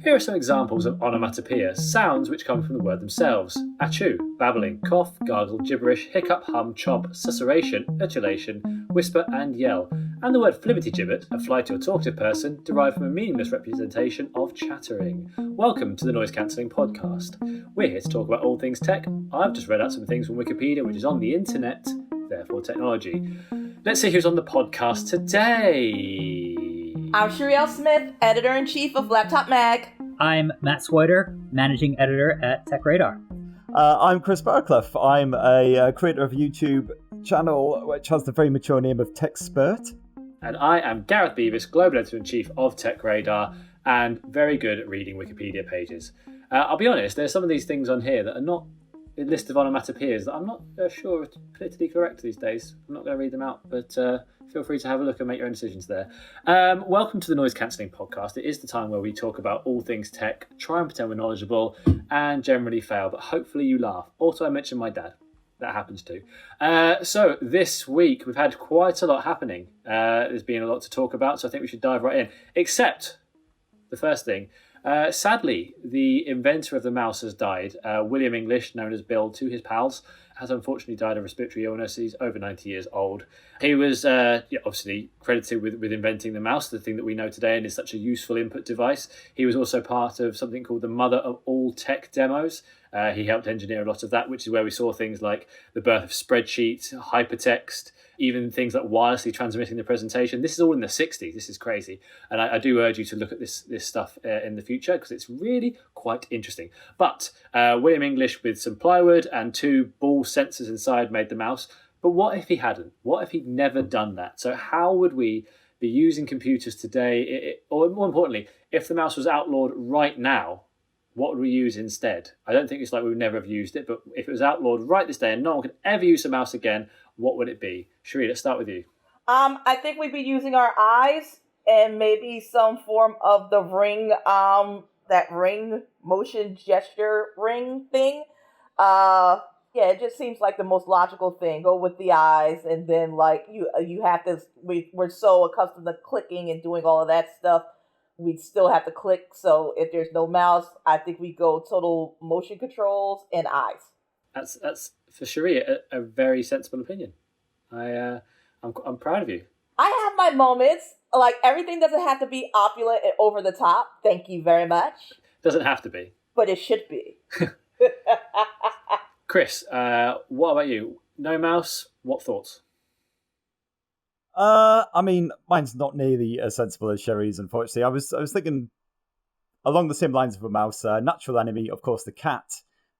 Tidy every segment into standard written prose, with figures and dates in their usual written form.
Here are some examples of onomatopoeia, sounds which come from the word themselves. Achoo, babbling, cough, gargle, gibberish, hiccup, hum, chomp, susurration, ejulation, whisper and yell. And the word flibbertigibbet, a flighty or talkative person, derived from a meaningless representation of chattering. Welcome to the Noise Cancelling Podcast. We're here to talk about all things tech. I've just read out some things from Wikipedia, which is on the internet, therefore technology. Let's see who's on the podcast today. I'm Sherri L. Editor-in-Chief of Laptop Mag. I'm Matt Swider, Managing Editor at TechRadar. I'm Chris Barraclough. I'm a creator of a YouTube channel which has the very mature name of TechSpert. And I am Gareth Beavis, Global Editor-in-Chief of TechRadar, and very good at reading Wikipedia pages. I'll be honest, there's some of these things on here that are not a list of onomatopoeias that I'm not sure are politically correct these days. I'm not going to read them out, but feel free to have a look and make your own decisions there. Welcome to the Noise Cancelling Podcast. It is the time where we talk about all things tech, try and pretend we're knowledgeable, and generally fail, but hopefully you laugh. Also, I mentioned my dad. That happens too. So this week, we've had quite a lot happening. There's been a lot to talk about, so I think we should dive right in. Except, the first thing, sadly, the inventor of the mouse has died. William English, known as Bill to his pals, has unfortunately died of respiratory illness. He's over 90 years old. He was obviously credited with inventing the mouse, the thing that we know today and is such a useful input device. He was also part of something called the mother of all tech demos. He helped engineer a lot of that, which is where we saw things like the birth of spreadsheets, hypertext, even things like wirelessly transmitting the presentation. This is all in the 60s. This is crazy. And I do urge you to look at this stuff in the future because it's really quite interesting. But William English with some plywood and two ball sensors inside made the mouse. But what if he hadn't? What if he'd never done that? So how would we be using computers today? Or more importantly, if the mouse was outlawed right now, what would we use instead? I don't think it's like we would never have used it, but if it was outlawed right this day and no one could ever use a mouse again, what would it be? Sherri, let's start with you. I think we'd be using our eyes and maybe some form of the ring, that ring motion gesture ring thing. Yeah, it just seems like the most logical thing. Go with the eyes, and then like you have to. We're so accustomed to clicking and doing all of that stuff. We'd still have to click. So if there's no mouse, I think we go total motion controls and eyes. That's for Sherri a very sensible opinion. I'm proud of you. I have my moments. Like everything doesn't have to be opulent and over the top. Thank you very much. Doesn't have to be, but it should be. Chris, what about you? No mouse. What thoughts? I mean, mine's not nearly as sensible as Sherri's, unfortunately. I was thinking along the same lines of a mouse. Natural enemy, of course, the cat.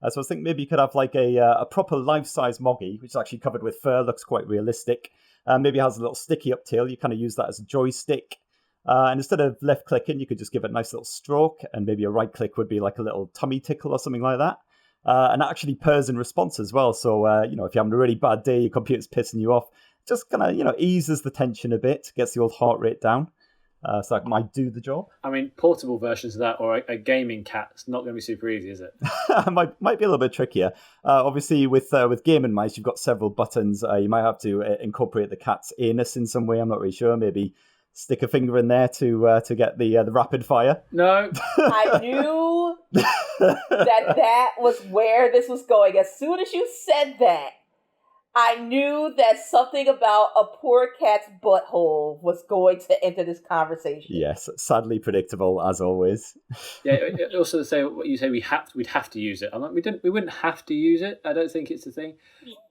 So I was thinking maybe you could have like a proper life-size Moggy, which is actually covered with fur, looks quite realistic. Maybe has a little sticky up tail. You kind of use that as a joystick. And instead of left-clicking, you could just give it a nice little stroke, and maybe a right-click would be like a little tummy tickle or something like that. And that actually purrs in response as well. So, if you're having a really bad day, your computer's pissing you off, just kind of, eases the tension a bit, gets the old heart rate down. So that might do the job. I mean, portable versions of that or a gaming cat, it's not going to be super easy, is it? might be a little bit trickier. Obviously, with gaming mice, you've got several buttons. You might have to incorporate the cat's anus in some way. I'm not really sure. Maybe stick a finger in there to get the rapid fire. No. I knew that was where this was going. As soon as you said that, I knew that something about a poor cat's butthole was going to enter this conversation. Yes, sadly predictable as always. Yeah. Also, to say what you say, we'd have to use it. I'm like, we wouldn't have to use it. I don't think it's a thing.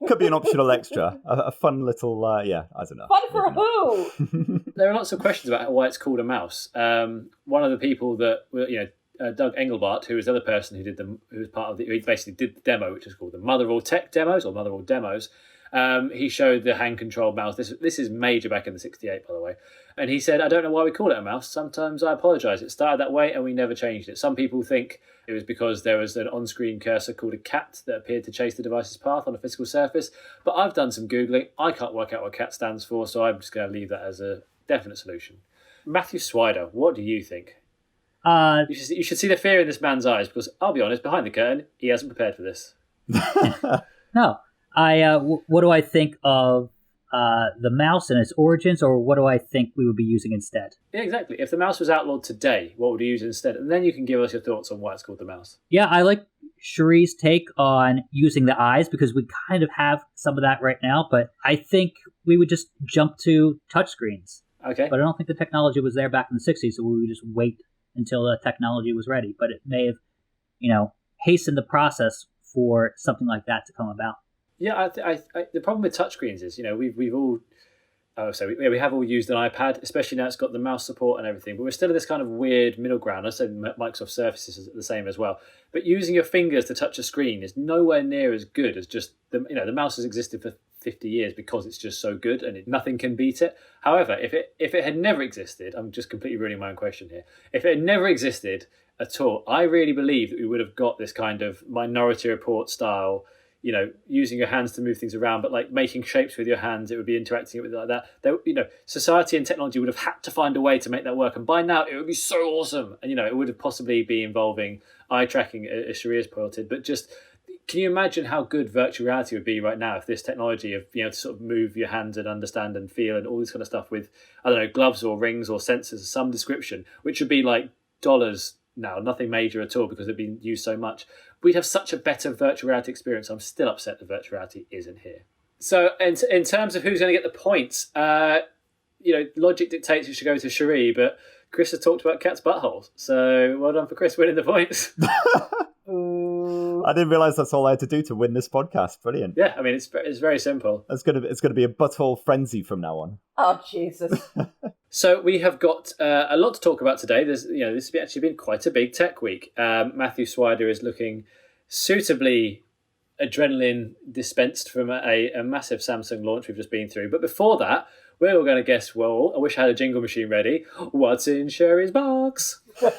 Could be an optional extra, a fun little. I don't know. Fun for who? There are lots of questions about why it's called a mouse. One of the people that Doug Engelbart, who was the other person who was part of who basically did the demo, which is called the Mother of All Tech Demos or Mother of All Demos. He showed the hand-controlled mouse. This is major back in the 68, by the way. And he said, I don't know why we call it a mouse. Sometimes I apologise. It started that way and we never changed it. Some people think it was because there was an on-screen cursor called a cat that appeared to chase the device's path on a physical surface. But I've done some Googling. I can't work out what cat stands for, so I'm just going to leave that as a definite solution. Matthew Swider, what do you think? You should see the fear in this man's eyes because, I'll be honest, behind the curtain, he hasn't prepared for this. No. What do I think of the mouse and its origins, or what do I think we would be using instead? Yeah, exactly. If the mouse was outlawed today, what would you use instead? And then you can give us your thoughts on why it's called the mouse. Yeah, I like Sherri's take on using the eyes because we kind of have some of that right now, but I think we would just jump to touchscreens. Okay. But I don't think the technology was there back in the 60s, so we would just wait until the technology was ready. But it may have, hastened the process for something like that to come about. Yeah, I the problem with touchscreens is, we've all, we have all used an iPad, especially now it's got the mouse support and everything, but we're still in this kind of weird middle ground. I said Microsoft Surface is the same as well. But using your fingers to touch a screen is nowhere near as good as just, the mouse has existed for 50 years because it's just so good and nothing can beat it. However, if it had never existed, I'm just completely ruining my own question here. If it had never existed at all, I really believe that we would have got this kind of Minority Report style, using your hands to move things around, but like making shapes with your hands, it would be interacting with it like that. Society and technology would have had to find a way to make that work. And by now it would be so awesome. And, it would have possibly be involving eye tracking, as Sherri has pointed. But just, can you imagine how good virtual reality would be right now if this technology of being able to sort of move your hands and understand and feel and all this kind of stuff with, I don't know, gloves or rings or sensors of some description, which would be like dollars now, nothing major at all because they've been used so much. We'd have such a better virtual reality experience. I'm still upset that virtual reality isn't here. So in terms of who's going to get the points, logic dictates you should go to Sherri, but Chris has talked about cats' buttholes. So well done for Chris winning the points. I didn't realise that's all I had to do to win this podcast. Brilliant. Yeah, I mean, it's very simple. It's gonna be a butthole frenzy from now on. Oh, Jesus. So we have got a lot to talk about today. This has actually been quite a big tech week. Matthew Swider is looking suitably adrenaline dispensed from a massive Samsung launch we've just been through. But before that, we're all going to guess, well, I wish I had a jingle machine ready. What's in Sherri's box? Shut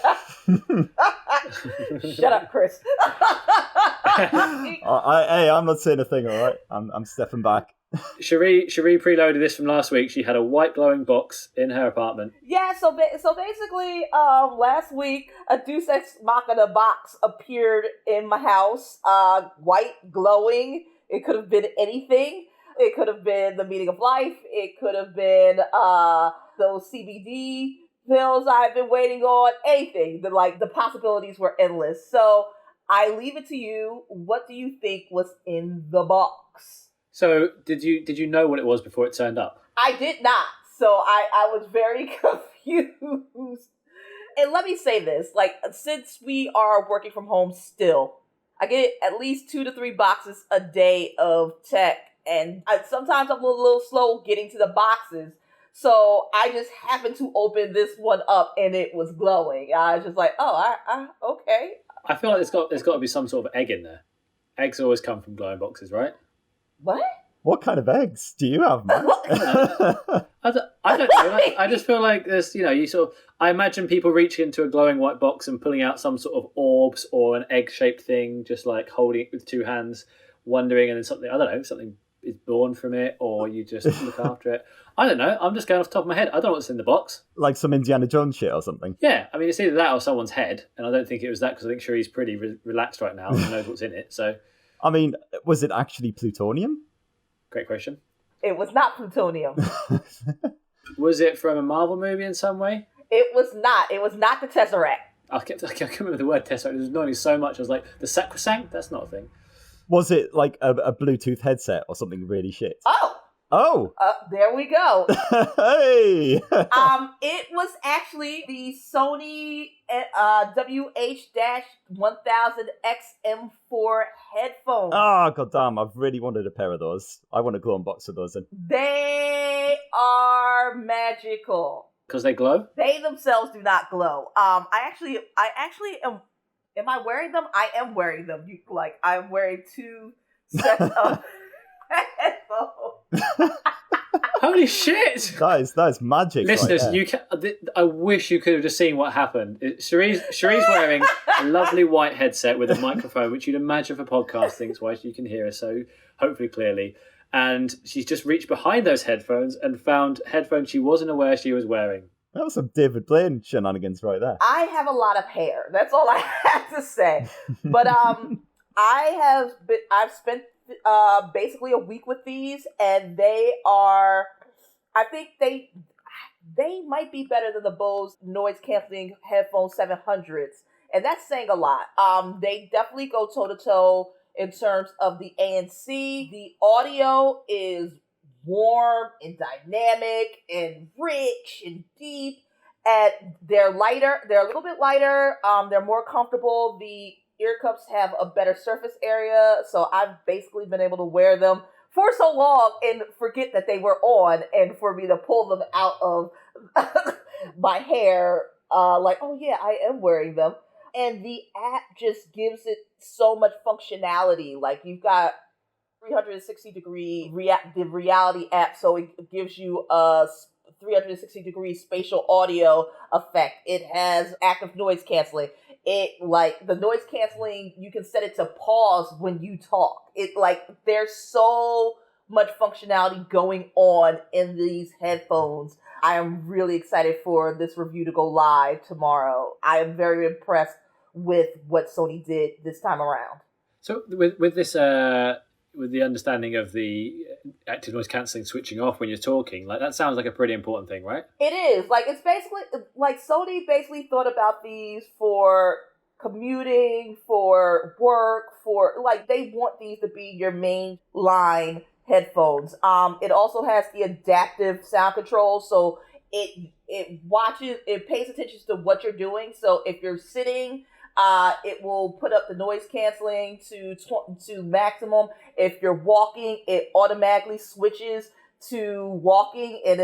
up, Chris. I'm not saying a thing, all right? I'm stepping back. Sherri preloaded this from last week. She had a white glowing box in her apartment. Yeah, so basically, last week, a Deus Ex Machina box appeared in my house, white, glowing. It could have been anything. It could have been the meaning of life. It could have been those CBD pills I've been waiting on. Anything. The possibilities were endless. So I leave it to you. What do you think was in the box? So did you know what it was before it turned up? I did not. So I was very confused. And let me say this, since we are working from home still, I get at least 2 to 3 boxes a day of tech. And sometimes I'm a little slow getting to the boxes. So I just happened to open this one up and it was glowing. I was just like, okay. I feel like there's got to be some sort of egg in there. Eggs always come from glowing boxes, right? What? What kind of eggs do you have, Matt? I don't know. I just feel like there's, I imagine people reaching into a glowing white box and pulling out some sort of orbs or an egg-shaped thing, just like holding it with 2 hands, wondering, and then something is born from it, or you just look after it. I don't know. I'm just going off the top of my head. I don't know what's in the box. Like some Indiana Jones shit or something. Yeah, I mean, it's either that or someone's head, and I don't think it was that because I think Sherri's pretty relaxed right now and knows what's in it. So, I mean, was it actually plutonium? Great question. It was not plutonium. Was it from a Marvel movie in some way? It was not. It was not the Tesseract. I can't remember the word Tesseract. It was annoying me so much. I was like, the sacrosanct? That's not a thing. Was it like a Bluetooth headset or something really shit? Oh, there we go. Hey! It was actually the Sony WH-1000XM4 headphones. Oh, goddamn. I've really wanted a pair of those. I want a glow box of those then. They are magical. Because they glow? They themselves do not glow. I actually am. Am I wearing them? I am wearing them. I'm wearing 2 sets of headphones. Holy shit! That is magic. Listeners, right, I wish you could have just seen what happened. Sherri's wearing a lovely white headset with a microphone, which you'd imagine for podcasting, so you can hear her so hopefully clearly. And she's just reached behind those headphones and found headphones she wasn't aware she was wearing. That was some David Blaine shenanigans right there. I have a lot of hair. That's all I have to say. But I've spent basically a week with these, and they are, I think they might be better than the Bose noise canceling headphones 700s, and that's saying a lot. They definitely go toe to toe in terms of the ANC. The audio is warm and dynamic and rich and deep, and they're lighter. They're a little bit lighter. They're more comfortable. The ear cups have a better surface area, so I've basically been able to wear them for so long and forget that they were on, and for me to pull them out of my hair, like, oh yeah, I am wearing them. And the app just gives it so much functionality. Like, you've got 360-degree the reality app, so it gives you a 360-degree spatial audio effect. It has active noise canceling. It, like, the noise canceling, you can set it to pause when you talk. It, like, there's so much functionality going on in these headphones. I am really excited for this review to go live tomorrow. I am very impressed with what Sony did this time around. So with this, with the understanding of the active noise cancelling switching off when you're talking, like, that sounds like a pretty important thing, right? It is. Like, it's basically, like, Sony basically thought about these for commuting, for work, for, like, they want these to be your main line headphones. It also has the adaptive sound control, so it pays attention to what you're doing. So if you're sitting, it will put up the noise canceling to maximum. If you're walking, it automatically switches to walking, and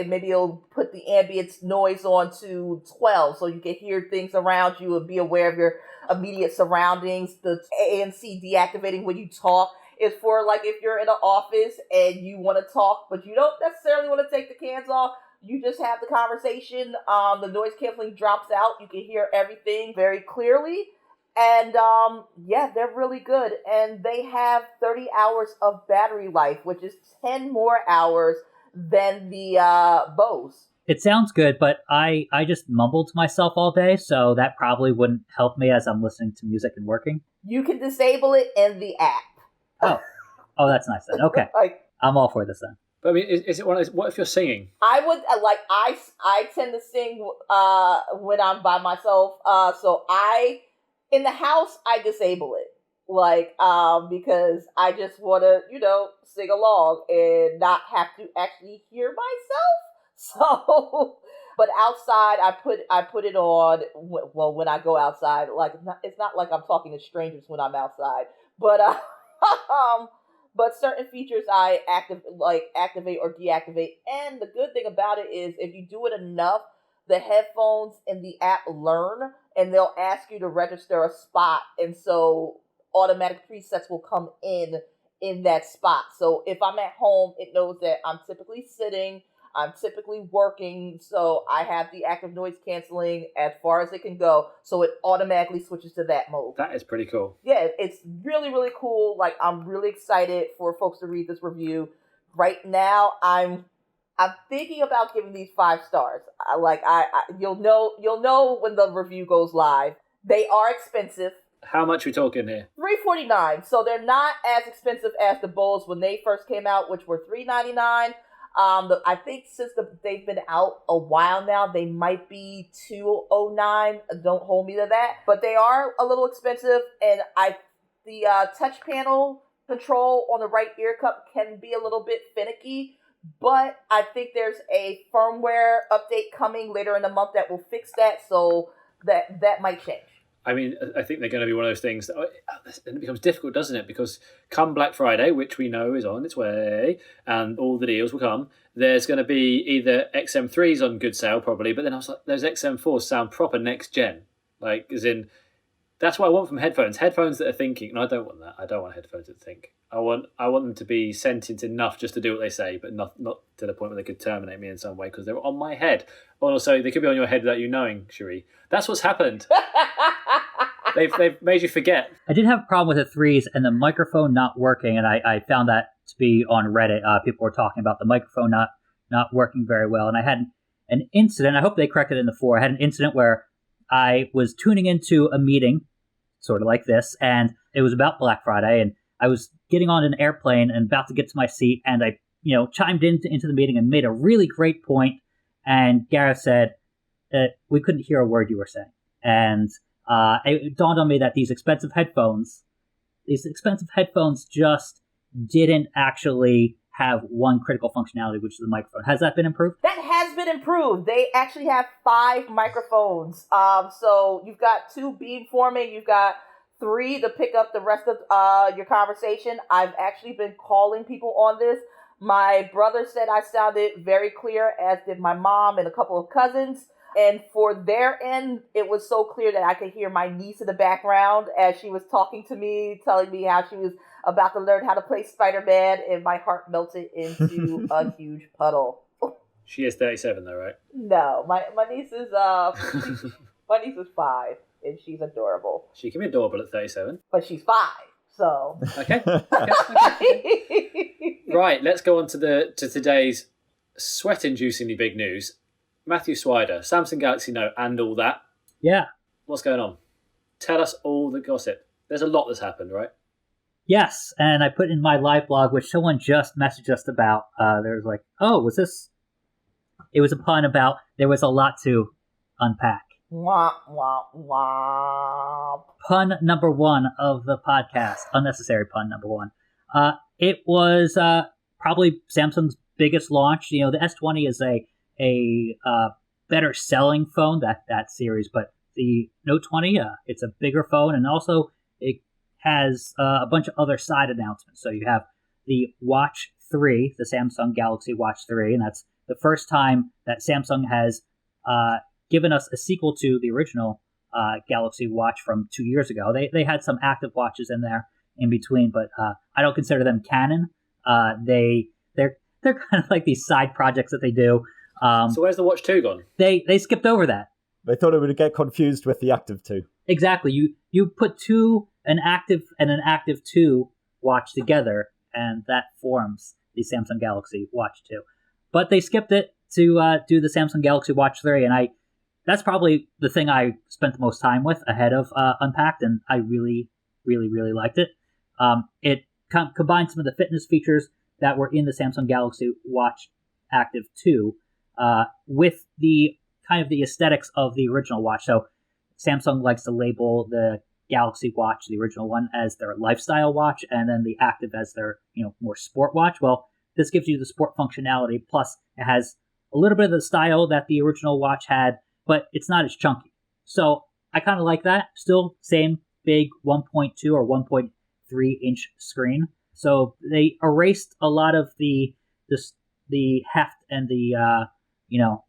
maybe it'll put the ambient noise on to 12, so you can hear things around you and be aware of your immediate surroundings. The ANC deactivating when you talk is for, like, if you're in an office and you want to talk, but you don't necessarily want to take the cans off. You just have the conversation. The noise canceling drops out. You can hear everything very clearly. And yeah, they're really good. And they have 30 hours of battery life, which is 10 more hours than the Bose. It sounds good, but I just mumble to myself all day, so that probably wouldn't help me as I'm listening to music and working. You can disable it in the app. Oh, that's nice then. Okay. I'm all for this then. But I mean, is it one of those, what if you're singing? I would, like, I tend to sing when I'm by myself. So in the house, I disable it. Like, because I just want to, sing along and not have to actually hear myself. So, but outside, I put it on, well, when I go outside. Like, it's not like I'm talking to strangers when I'm outside. But, but certain features I activate or deactivate. And the good thing about it is, if you do it enough, the headphones in the app learn, and they'll ask you to register a spot. And so automatic presets will come in that spot. So if I'm at home, it knows that I'm typically sitting, I'm typically working, so I have the active noise canceling as far as it can go, so it automatically switches to that mode. That is pretty cool. Yeah, it's really, really cool. Like, I'm really excited for folks to read this review. Right now, I'm thinking about giving these 5 stars. You'll know when the review goes live. They are expensive. How much are we talking here? $349. So they're not as expensive as the Bose when they first came out, which were $399. I think since they've been out a while now, they might be $209. Don't hold me to that, but they are a little expensive. And the touch panel control on the right ear cup can be a little bit finicky, but I think there's a firmware update coming later in the month that will fix that, so that might change. I mean, I think they're going to be one of those things that it becomes difficult, doesn't it? Because come Black Friday, which we know is on its way, and all the deals will come, there's going to be either XM3s on good sale, probably, but then I was like, those XM4s sound proper next gen. Like, as in, that's what I want from headphones. Headphones that are thinking, and I don't want that. I don't want headphones that think. I want them to be sentient enough just to do what they say, but not to the point where they could terminate me in some way because they're on my head. Also, they could be on your head without you knowing, Sherri. That's what's happened. They've made you forget. I did have a problem with the 3s and the microphone not working, and I found that to be on Reddit. People were talking about the microphone not working very well, and I had an incident. I hope they corrected it in the 4. I had an incident where I was tuning into a meeting, sort of like this, and it was about Black Friday, and I was getting on an airplane and about to get to my seat, and I, chimed into the meeting and made a really great point, and Gareth said, we couldn't hear a word you were saying. And it dawned on me that these expensive headphones just didn't actually have one critical functionality, which is the microphone. Has that been improved? That has been improved. They actually have 5 microphones. So you've got 2 beamforming, you've got 3 to pick up the rest of your conversation. I've actually been calling people on this. My brother said I sounded very clear, as did my mom and a couple of cousins. And for their end, it was so clear that I could hear my niece in the background as she was talking to me, telling me how she was about to learn how to play Spider-Man, and my heart melted into a huge puddle. She is 37 though, right? No, my niece is my niece is 5, and she's adorable. She can be adorable at 37. But she's 5, so Okay. Right, let's go on to today's sweat-inducingly big news. Matthew Swider, Samsung Galaxy Note, and all that. Yeah. What's going on? Tell us all the gossip. There's a lot that's happened, right? Yes, and I put in my live blog, which someone just messaged us about. There's like, was this? It was a pun about there was a lot to unpack. Wah, wah, wah. Pun number 1 of the podcast. Unnecessary pun number 1. It was probably Samsung's biggest launch. The S20 is a better selling phone, that series, but the Note 20, it's a bigger phone, and also it has a bunch of other side announcements. So you have the Watch 3, the Samsung Galaxy Watch 3, and that's the first time that Samsung has given us a sequel to the original Galaxy Watch from 2 years ago. They had some active watches in there in between, but I don't consider them canon. They're kind of like these side projects that they do. So where's the Watch 2 gone? They skipped over that. They thought it would get confused with the Active 2. Exactly. You put an active and an Active 2 watch together, and that forms the Samsung Galaxy Watch 2. But they skipped it to do the Samsung Galaxy Watch 3, and that's probably the thing I spent the most time with ahead of Unpacked, and I really, really, really liked it. It combined some of the fitness features that were in the Samsung Galaxy Watch Active 2 with the kind of the aesthetics of the original watch. So Samsung likes to label the Galaxy Watch, the original one, as their lifestyle watch, and then the Active as their more sport watch. Well, this gives you the sport functionality, plus it has a little bit of the style that the original watch had, but it's not as chunky. So I kind of like that. Still same big 1.2 or 1.3 inch screen. So they erased a lot of the heft and the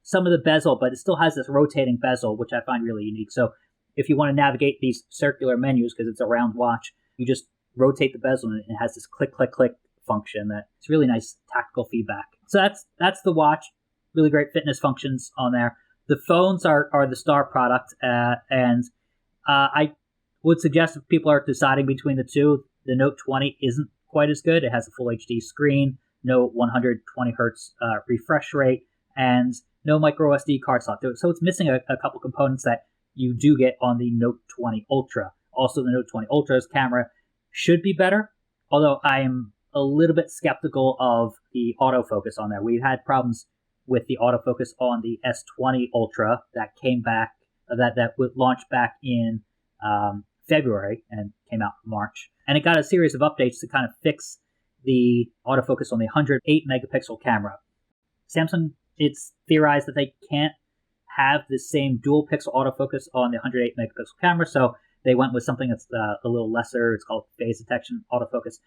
some of the bezel, but it still has this rotating bezel, which I find really unique. So if you want to navigate these circular menus, because it's a round watch, you just rotate the bezel and it has this click, click, click function that it's really nice tactical feedback. So that's the watch. Really great fitness functions on there. The phones are the star product, and I would suggest if people are deciding between the two, the Note 20 isn't quite as good. It has a full HD screen, no 120 hertz refresh rate, and no micro SD card slot. So it's missing a couple components that you do get on the Note 20 Ultra. Also, the Note 20 Ultra's camera should be better, although I am a little bit skeptical of the autofocus on there. We've had problems with the autofocus on the S20 Ultra that came back, that would launch back in February and came out in March. And it got a series of updates to kind of fix the autofocus on the 108 megapixel camera. Samsung, it's theorized that they can't have the same dual pixel autofocus on the 108 megapixel camera, so they went with something that's a little lesser. It's called phase detection autofocus.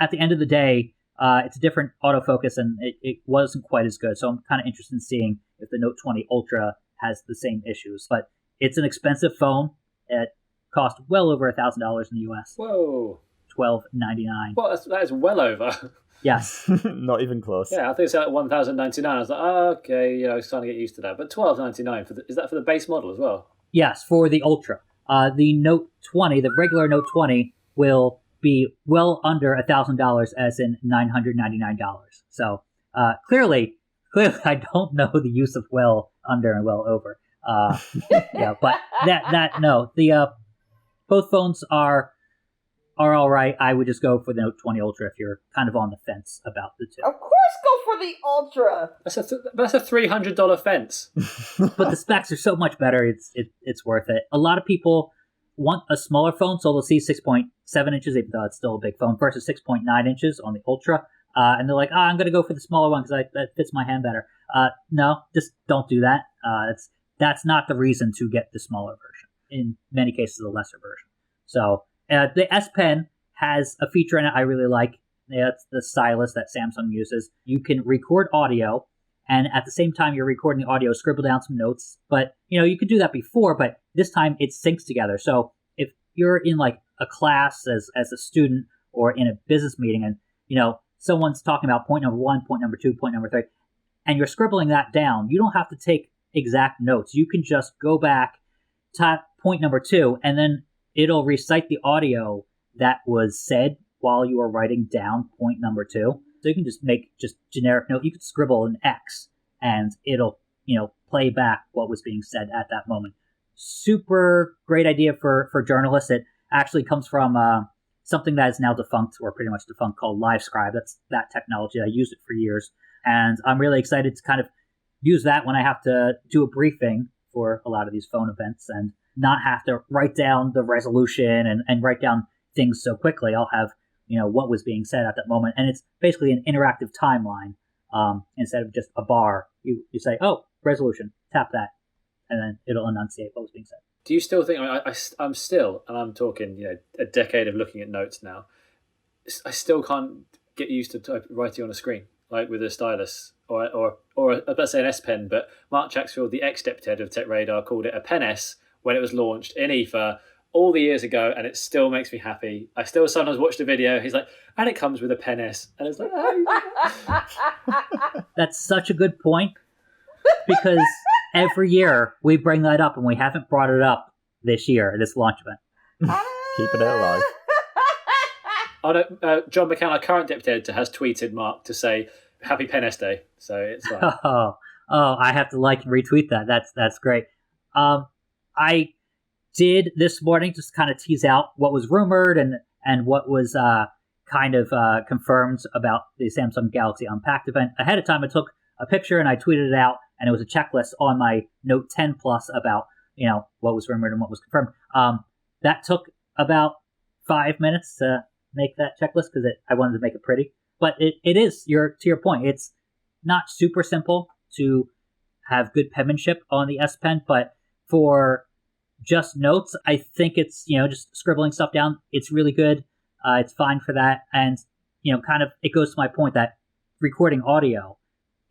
At the end of the day, it's a different autofocus, and it wasn't quite as good. So I'm kind of interested in seeing if the Note 20 Ultra has the same issues. But it's an expensive phone. It cost well over $1,000 in the US. Whoa. $1,299. Well, that is well over. Yes. Not even close. Yeah, I think it's at $1,099. I was like, okay, I was trying to get used to that. But $1,299 is that for the base model as well? Yes, for the Ultra. The Note 20, the regular Note 20, will be well under $1,000, as in $999. So clearly, I don't know the use of well under and well over. Yeah, but no, the both phones are are all right. I would just go for the Note 20 Ultra if you're kind of on the fence about the two. Of course, go for the Ultra. That's a $300 fence. But the specs are so much better. It's worth it. A lot of people want a smaller phone, so they'll see 6.7 inches, even though it's still a big phone, versus 6.9 inches on the Ultra. And they're like, I'm going to go for the smaller one because that fits my hand better. No, just don't do that. That's not the reason to get the smaller version. In many cases, the lesser version. So the S Pen has a feature in it I really like. It's the stylus that Samsung uses. You can record audio, and at the same time you're recording the audio, scribble down some notes. But, you could do that before, but this time it syncs together. So if you're in like a class as a student or in a business meeting and, someone's talking about point number 1, point number 2, point number 3, and you're scribbling that down, you don't have to take exact notes. You can just go back, type point number 2, and then it'll recite the audio that was said while you were writing down point number 2. So you can just make just generic note. You could scribble an X, and it'll, play back what was being said at that moment. Super great idea for journalists. It actually comes from something that is now defunct, or pretty much defunct, called LiveScribe. That's that technology. I used it for years, and I'm really excited to kind of use that when I have to do a briefing for a lot of these phone events and not have to write down the resolution and write down things so quickly. I'll have, what was being said at that moment. And it's basically an interactive timeline instead of just a bar. You say, oh, resolution, tap that, and then it'll enunciate what was being said. Do you still think, I'm still, and I'm talking, a decade of looking at notes now, I still can't get used to writing on a screen, like with a stylus or let's say an S Pen, but Mark Chaxfield, the ex-deputy head of TechRadar, called it a Pen S when it was launched in EFA all the years ago, and it still makes me happy. I still sometimes watch the video, he's like, and it comes with a Pen S, and it's like, That's such a good point, because every year we bring that up, and we haven't brought it up this year, this launch event. Keeping it alive. John McCann, our current deputy editor, has tweeted Mark to say Happy Pen S Day, so it's fine. Oh, I have to like and retweet that. That's great. I did this morning just kind of tease out what was rumored and what was kind of confirmed about the Samsung Galaxy Unpacked event. Ahead of time, I took a picture and I tweeted it out, and it was a checklist on my Note 10 Plus about, what was rumored and what was confirmed. That took about 5 minutes to make that checklist because I wanted to make it pretty. But it is, to your point, it's not super simple to have good penmanship on the S Pen, but for just notes, I think it's, just scribbling stuff down. It's really good. It's fine for that. And, kind of, it goes to my point that recording audio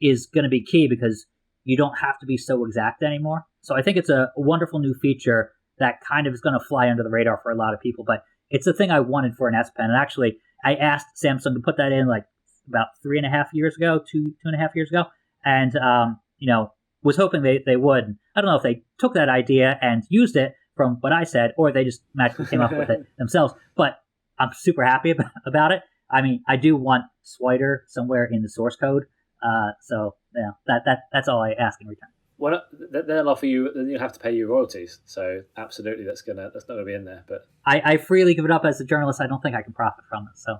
is going to be key because you don't have to be so exact anymore. So I think it's a wonderful new feature that kind of is going to fly under the radar for a lot of people, but it's the thing I wanted for an S Pen. And actually, I asked Samsung to put that in like about 3.5 years ago, 2.5 years ago. And, was hoping they would. I don't know if they took that idea and used it from what I said, or they just magically came up with it themselves. But I'm super happy about it. I mean, I do want Swider somewhere in the source code. So that's all I ask in return. Well, they'll offer you. You'll have to pay you royalties. So absolutely, that's not gonna be in there. But I freely give it up as a journalist. I don't think I can profit from it. So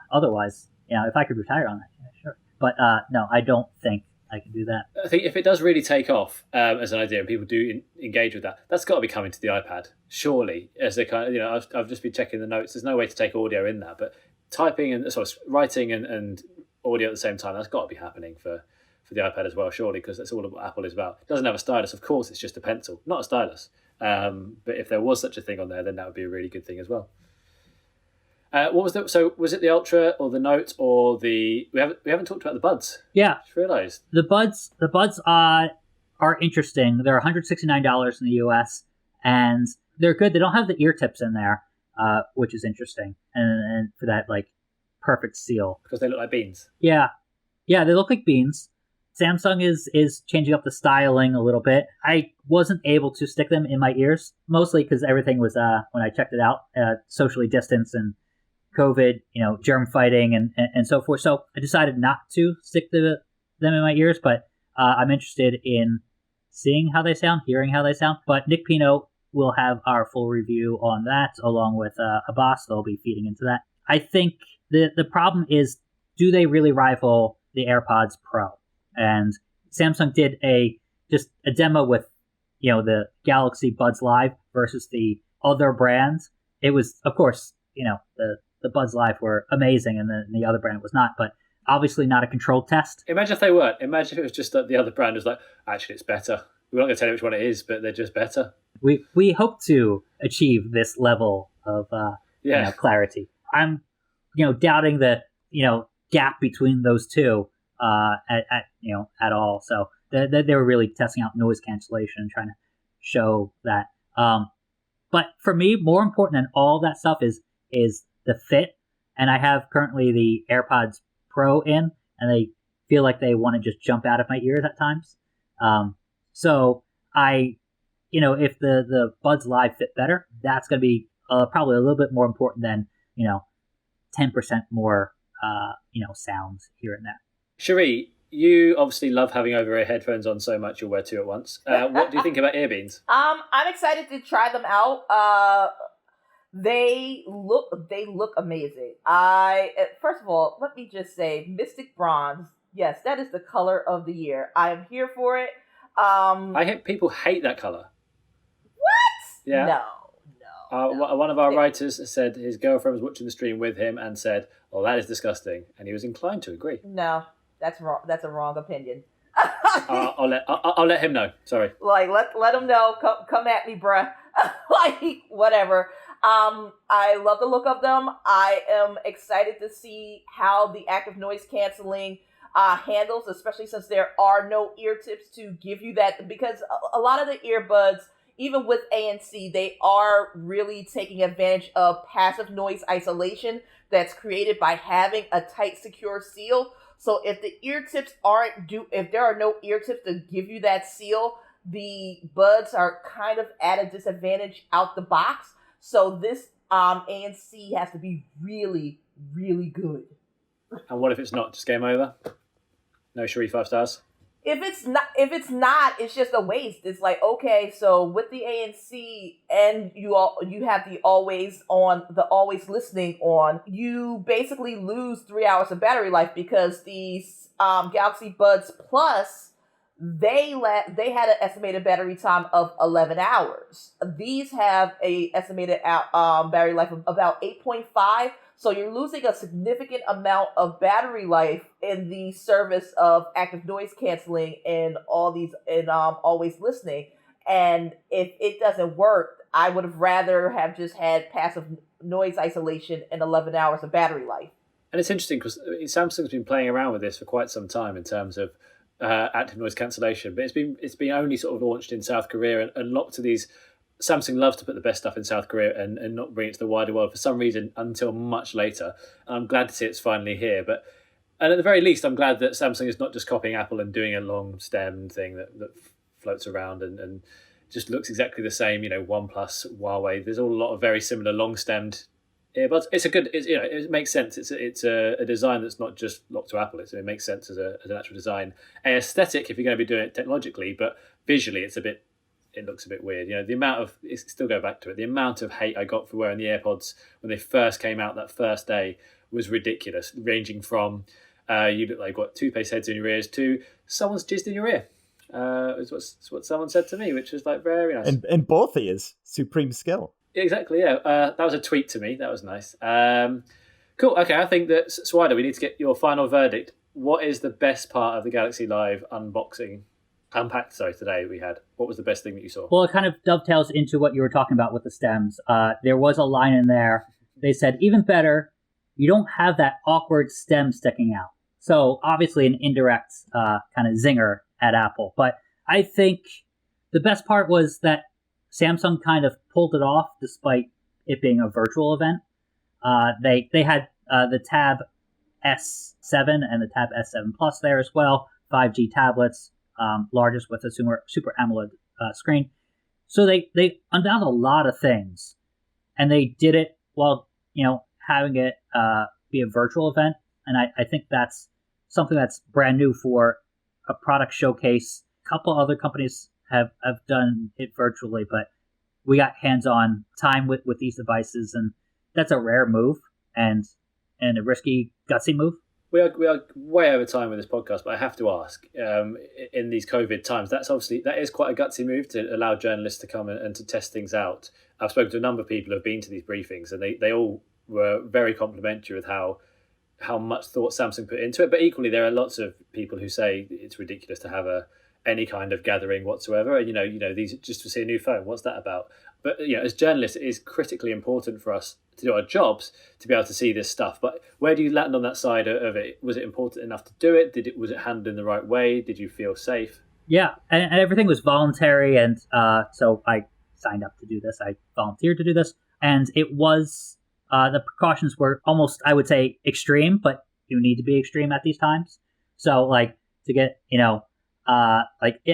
otherwise, if I could retire on that, yeah, sure. But no, I don't think I can do that. I think if it does really take off as an idea and people do engage with that, that's got to be coming to the iPad, surely. As a kind of, I've just been checking the notes. There's no way to take audio in that, but typing and sort of writing and audio at the same time, that's got to be happening for the iPad as well, surely, because that's all what Apple is about. It doesn't have a stylus, of course. It's just a pencil, not a stylus. But if there was such a thing on there, then that would be a really good thing as well. Was it the Ultra or the Note or we haven't talked about the Buds? Yeah. Just realised. The Buds are interesting. They're $169 in the US, and they're good. They don't have the ear tips in there, which is interesting. And for that, like, perfect seal. Because they look like beans. Yeah. Yeah, they look like beans. Samsung is changing up the styling a little bit. I wasn't able to stick them in my ears, mostly because everything was, when I checked it out, socially distanced and COVID, germ fighting and so forth. So I decided not to stick them in my ears, but I'm interested in seeing how they sound, hearing how they sound. But Nick Pino we'll have our full review on that, along with Abbas. They'll be feeding into that. I think the problem is, do they really rival the AirPods Pro? And Samsung did just a demo with, the Galaxy Buds Live versus the other brands. It was, of course, the Buds Live were amazing, and the other brand was not, but obviously not a controlled test. Imagine if they weren't. Imagine if it was just that the other brand was like, actually, it's better. We're not going to tell you which one it is, but they're just better. We hope to achieve this level of clarity. I'm, doubting the gap between those two at all. So they were really testing out noise cancellation and trying to show that. But for me, more important than all that stuff is the fit. And I have currently the AirPods Pro in, and they feel like they want to just jump out of my ears at times. So if the Buds Live fit better, that's going to be probably a little bit more important than 10% more sounds here and there. Sherri, you obviously love having over-ear headphones on so much you'll wear two at once. What do you think about Earbeans? I'm excited to try them out. They look amazing. First of all, let me just say, Mystic Bronze. Yes, that is the color of the year. I am here for it. People hate that color. What? Yeah. No. One of our writers said his girlfriend was watching the stream with him and said, "Oh, that is disgusting," and he was inclined to agree. No, that's wrong. That's a wrong opinion. I'll let him know. Sorry. Like let him know. Come at me, bruh. Like whatever. I love the look of them. I am excited to see how the active noise canceling handles, especially since there are no ear tips to give you that, because a lot of the earbuds, even with ANC, they are really taking advantage of passive noise isolation that's created by having a tight, secure seal. So if the ear tips if there are no ear tips to give you that seal, the buds are kind of at a disadvantage out the box. So this ANC has to be really, really good. And what if it's not? Just game over? No Sherri 5 stars? If it's not, it's just a waste. It's like, okay, so with the ANC and you have the always listening on, you basically lose 3 hours of battery life, because these Galaxy Buds Plus, they had an estimated battery time of 11 hours. These have a estimated battery life of about 8.5. So you're losing a significant amount of battery life in the service of active noise canceling and all these and always listening. And if it doesn't work, I would have rather have just had passive noise isolation and 11 hours of battery life. And it's interesting because Samsung's been playing around with this for quite some time in terms of active noise cancellation, but it's been only sort of launched in South Korea and locked to these. Samsung loves to put the best stuff in South Korea and not bring it to the wider world for some reason until much later. And I'm glad to see it's finally here. And at the very least, I'm glad that Samsung is not just copying Apple and doing a long stem thing that floats around and just looks exactly the same. OnePlus, Huawei. There's all a lot of very similar long stemmed earbuds. It makes sense. It's a design that's not just locked to Apple. It makes sense as an actual design. Aesthetic, if you're going to be doing it technologically, but visually, it looks a bit weird. The amount of, still go back to it, the amount of hate I got for wearing the AirPods when they first came out that first day was ridiculous, ranging from you look like you've got toothpaste heads in your ears to someone's jizzed in your ear. It's what someone said to me, which was like very nice. In both ears, supreme skill. Exactly, yeah. That was a tweet to me. That was nice. Cool, okay, I think that, Swider, we need to get your final verdict. What is the best part of the Galaxy Live Unpacked, today we had? What was the best thing that you saw? Well, it kind of dovetails into what you were talking about with the stems. There was a line in there. They said, even better, you don't have that awkward stem sticking out. So obviously an indirect kind of zinger at Apple. But I think the best part was that Samsung kind of pulled it off despite it being a virtual event. They had the Tab S7 and the Tab S7 Plus there as well, 5G tablets. Largest with a super AMOLED screen. So they unveiled a lot of things, and they did it while having it be a virtual event. And I think that's something that's brand new for a product showcase. A couple other companies have done it virtually, but we got hands-on time with these devices, and that's a rare move and a risky, gutsy move. We are way over time with this podcast, but I have to ask, in these COVID times, that is quite a gutsy move to allow journalists to come and to test things out. I've spoken to a number of people who have been to these briefings, and they all were very complimentary with how much thought Samsung put into it. But equally, there are lots of people who say it's ridiculous to have any kind of gathering whatsoever. And these just to see a new phone, what's that about? But as journalists, it is critically important for us to do our jobs to be able to see this stuff. But where do you land on that side of it? Was it important enough to do it? Was it handled in the right way? Did you feel safe? Yeah, and everything was voluntary, and so I signed up to do this. I volunteered to do this, and it was the precautions were almost, I would say, extreme, but you need to be extreme at these times. So, to get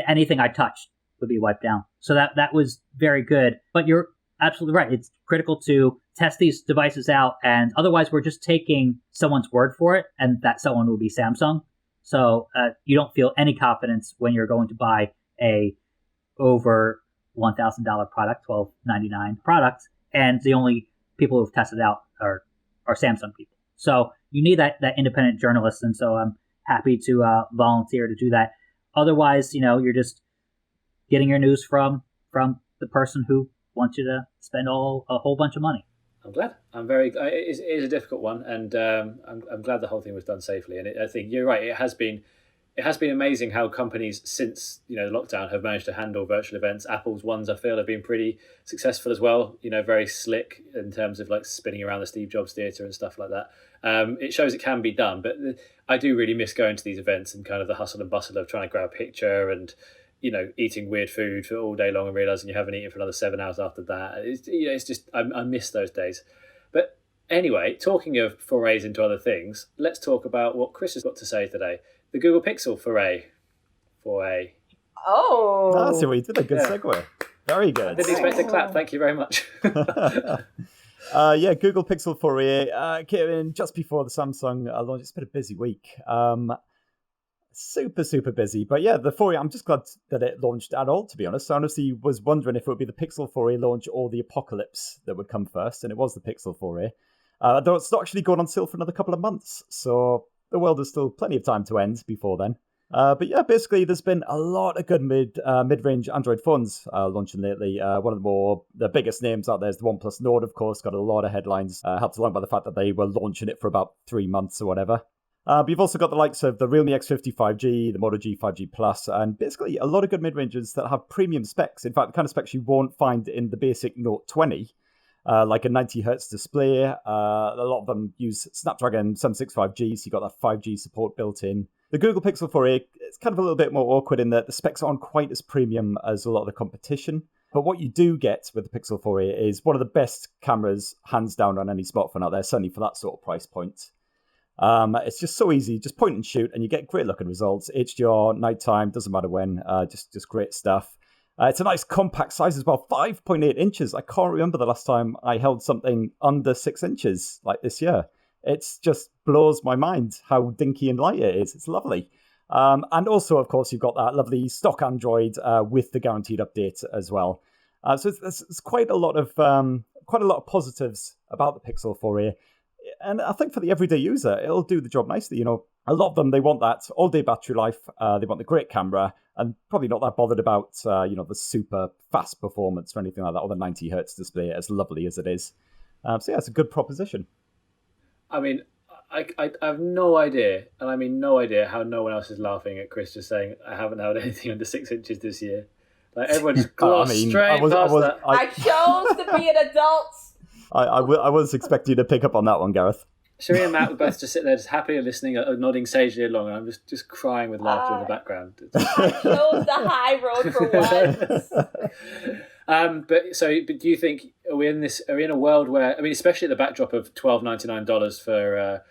anything I touched would be wiped down. So that was very good. But you're absolutely right. It's critical to test these devices out, and otherwise we're just taking someone's word for it, and that someone will be Samsung. So you don't feel any confidence when you're going to buy a over $1,000 product, $1,299 product, and the only people who've tested it out are Samsung people. So you need that independent journalist, and so I'm happy to volunteer to do that. Otherwise, you're just getting your news from the person who wants you to spend a whole bunch of money. I'm glad. It is a difficult one, and I'm glad the whole thing was done safely. And I think you're right. It has been amazing how companies since the lockdown have managed to handle virtual events. Apple's ones I feel have been pretty successful as well. Very slick in terms of spinning around the Steve Jobs Theatre and stuff like that. It shows it can be done, but I do really miss going to these events and kind of the hustle and bustle of trying to grab a picture and eating weird food for all day long and realising you haven't eaten for another 7 hours after that. It's just I miss those days. But anyway, talking of forays into other things, let's talk about what Chris has got to say today. The Google Pixel foray. Oh, so we did a good segue. Very good. I didn't expect a clap. Thank you very much. Google Pixel foray came in just before the Samsung launch. It's been a busy week. Super busy. But yeah, the foray, I'm just glad that it launched at all, to be honest. I honestly was wondering if it would be the Pixel foray launch or the Apocalypse that would come first, and it was the Pixel foray. Though it's not actually going on sale for another couple of months, so the world has still plenty of time to end before then. But yeah, basically, there's been a lot of good mid-range Android phones launching lately. One of the biggest names out there is the OnePlus Note, of course, got a lot of headlines, helped along by the fact that they were launching it for about 3 months or whatever. But you've also got the likes of the Realme X50 5G, the Moto G 5G Plus, and basically a lot of good mid-ranges that have premium specs. In fact, the kind of specs you won't find in the basic Note 20, like a 90Hz display. A lot of them use Snapdragon 765G, so you've got that 5G support built in. The Google Pixel 4a, it's kind of a little bit more awkward in that the specs aren't quite as premium as a lot of the competition. But what you do get with the Pixel 4a is one of the best cameras, hands down, on any smartphone out there, certainly for that sort of price point. It's just so easy, just point and shoot, and you get great looking results. HDR, nighttime, doesn't matter when, just great stuff. It's a nice compact size as well, 5.8 inches. I can't remember the last time I held something under 6 inches like this year. It just blows my mind how dinky and light it is. It's lovely. And also, of course, you've got that lovely stock Android with the guaranteed update as well. So it's quite a lot of positives about the Pixel 4a. And I think for the everyday user, it'll do the job nicely. A lot of them, they want that all-day battery life. They want the great camera, and probably not that bothered about the super fast performance or anything like that, or the 90Hz display, as lovely as it is. So yeah, it's a good proposition. I mean, I have no idea, and I mean no idea how no one else is laughing at Chris just saying I haven't held anything under 6 inches this year. Like everyone just glossed straight past that. I chose to be an adult. I was expecting you to pick up on that one, Gareth. Sherri and Matt were both just sitting there, just happily listening, nodding sagely along, and I'm just crying with laughter in the background. I chose the high road for once. But do you think are we in a world where, I mean, especially at the backdrop of $1,299 for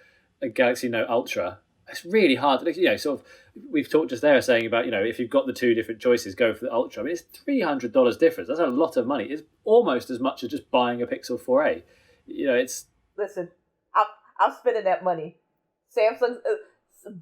a Galaxy Note Ultra, it's really hard. Sort of, we've talked just there saying about if you've got the two different choices, go for the Ultra. I mean, it's $300 difference. That's a lot of money. It's almost as much as just buying a Pixel 4a. Listen, I'm spending that money. Samsung,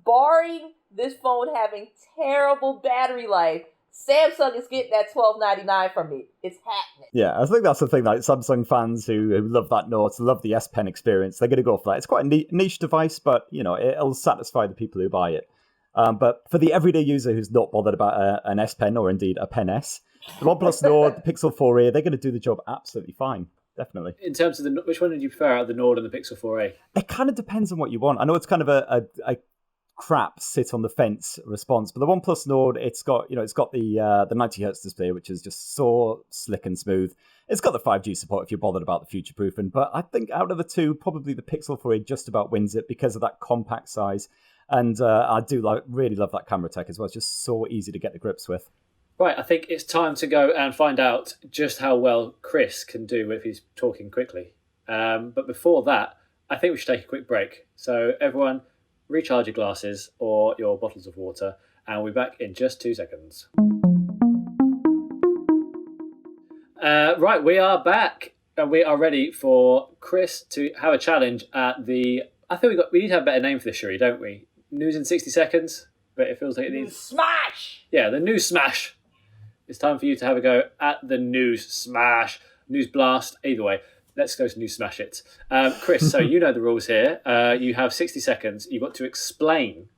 barring this phone having terrible battery life, Samsung is getting that $12.99 from me. It's happening. Yeah, I think that's the thing. Like Samsung fans who love that Note, love the S Pen experience, they're going to go for that. It's quite a niche device, but it'll satisfy the people who buy it. But for the everyday user who's not bothered about an S Pen or indeed a Pen S, the OnePlus Nord, the Pixel 4a, they're going to do the job absolutely fine. Definitely. In terms of which one did you prefer out of the Nord and the Pixel 4a? It kind of depends on what you want. I know it's kind of a crap sit on the fence response, but the OnePlus Nord, it's got the 90 hertz display, which is just so slick and smooth. It's got the 5G support if you're bothered about the future proofing, but I think out of the two, probably the Pixel 4a just about wins it because of that compact size, and I do really love that camera tech as well. It's just so easy to get the grips with. Right, I think it's time to go and find out just how well Chris can do if he's talking quickly. But before that, I think we should take a quick break. So everyone, recharge your glasses or your bottles of water, and we'll be back in just 2 seconds. Right, we are back, and we are ready for Chris to have a challenge at the... I think we need to have a better name for this, Sherri, don't we? News in 60 seconds, but it feels like it needs... Smash! Yeah, the News Smash. It's time for you to have a go at the News Smash. News Blast, either way. Let's go to News Smash it. Chris, so you know the rules here. You have 60 seconds. You've got to explain